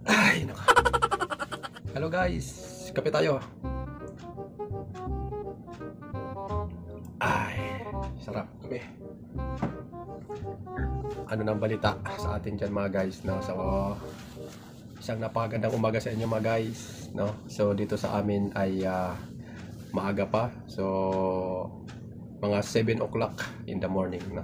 Ay, naka. Hello guys, kape tayo. Ay, sarap kape. Ano nang balita sa atin dyan mga guys, no? So, isang napakagandang umaga sa inyo mga guys, no? So, dito sa amin ay maaga pa. So, mga 7 o'clock in the morning, no?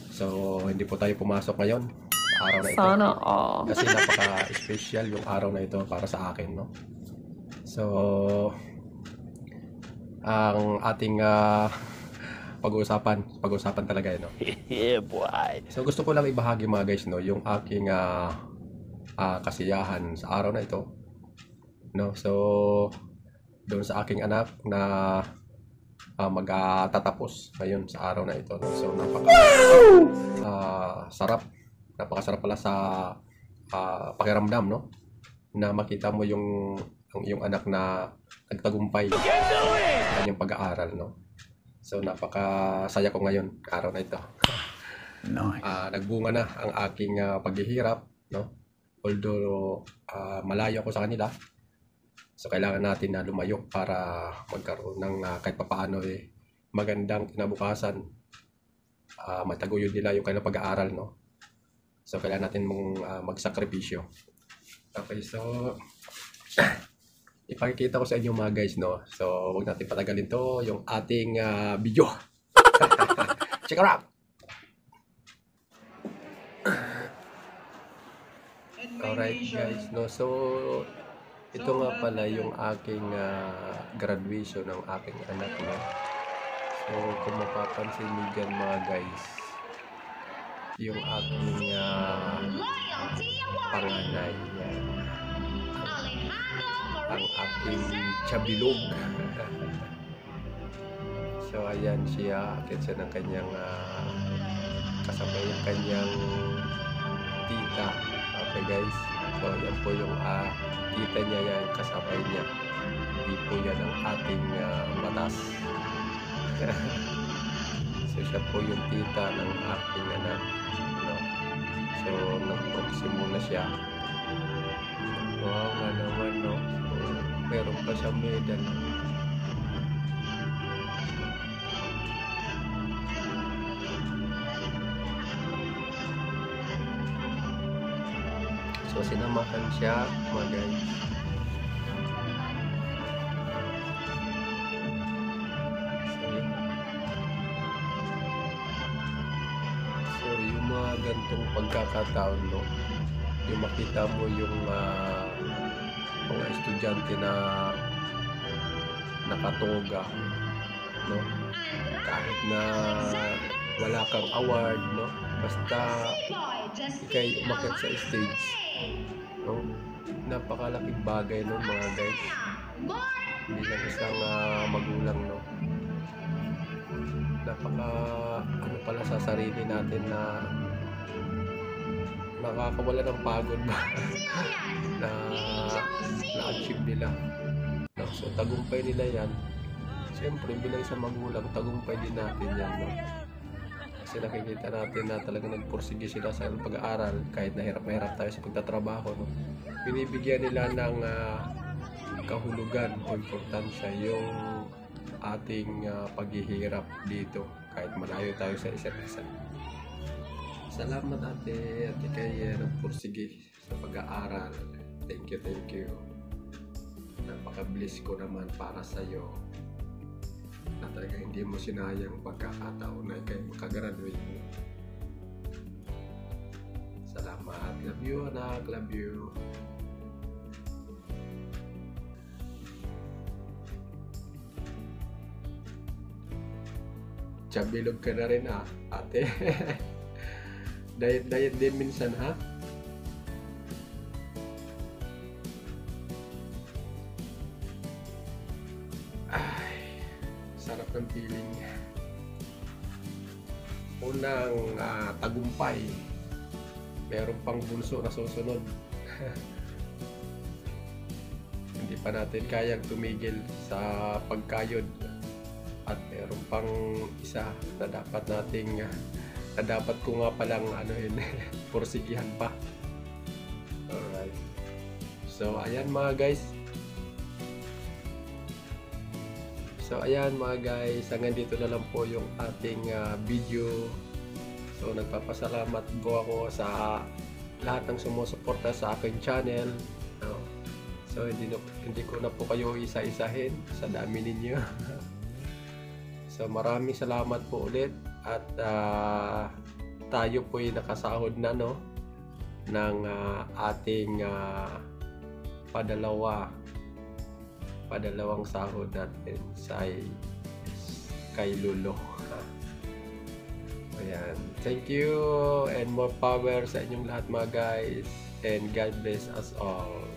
So, hindi po tayo pumasok ngayon sa araw na ito. Sana all. Kasi napaka-special yung araw na ito para sa akin, no? So, ang ating pag-uusapan talaga, no? Yeah, boy. So, gusto ko lang ibahagi mga guys, no, yung aking kasiyahan sa araw na ito, no? So, doon sa aking anak na magtatapos ngayon sa araw na ito, no? So, napakasarap pala sa pakiramdam, no, na makita mo yung anak na nagtagumpay sa kanyang pag-aaral, no. So, napakasaya ko ngayon araw na ito. Nice. Nagbunga na ang aking paghihirap, no. Although malayo ako sa kanila, so kailangan natin na lumayo para magkaroon ng kahit papaano magandang kinabukasan. Mataguyod nila yung kanilang pag-aaral, no. So kailangan natin magsakripisyo. Okay, so ipakikita ko sa inyo mga guys, no. So huwag natin patagalin to yung ating video. Check it out. Alright guys, no. So ito nga pala yung aking graduation ng aking anak, no. So kung mapapansin niyo dyan mga guys, yung aking panganay, yan, ang aking chabilog. So ayan siya, akit siya ng kanyang kasabay yung kanyang tita. Okay guys, so yan po yung tita niya, yan kasabay niya. Hindi po yan ang ating batas. So siya po yung tita ng aking anak, no? So nag-proximo na siya. Wow nga naman, no. So, meron pa siya medal. So sinamahan siya mga guys. So yung mga gantong pagkakataon, no, yung makita mo yung mga estudyante na nakatoga, no, kahit na wala kang award, no, basta ikay umakyat sa stage, no, napakalaking bagay, no mga guys. Hindi lang isang magulang, no, napaka ano pala sa sarili natin na nakakawala ng pagod ba na na-achieve nila, no? So tagumpay nila yan. Siyempre bilang isang magulang, tagumpay din natin yan, no? Kasi nakikita natin na talagang nagpursige sila sa pag-aaral kahit nahirap tayo sa pagtatrabaho, no? Binibigyan nila ng kahulugan o importansya yung ating paghihirap dito kahit malayo tayo sa isa't isa. Salamat ate kay nagpursige sa pag-aaral. Thank you. Napaka-bless ko naman para sa iyo na talaga hindi mo sinayang pagkakataon na kayo makagraduate mo. Salamat. Love you anak. Love you. Chabilog ka na rin ate. Diet din minsan ha. Ay, sarap ng feeling. Unang tagumpay, meron pang bunso na susunod. Hindi pa natin kayang tumigil sa pagkayod at meron pang isa na dapat nating na dapat ko nga palang pursigihan pa. So ayan mga guys. Hanggang dito na lang po yung ating video. So nagpapasalamat po ako sa lahat ng sumusuporta sa aking channel. No? So hindi ko na po kayo isa-isahin sa dami ninyo. So maraming salamat po ulit at tayo po ay nakasahod na no ng ating padalawang sahod natin kay Lolo. Ayan. Thank you and more power sa inyong lahat mga guys, and God bless us all.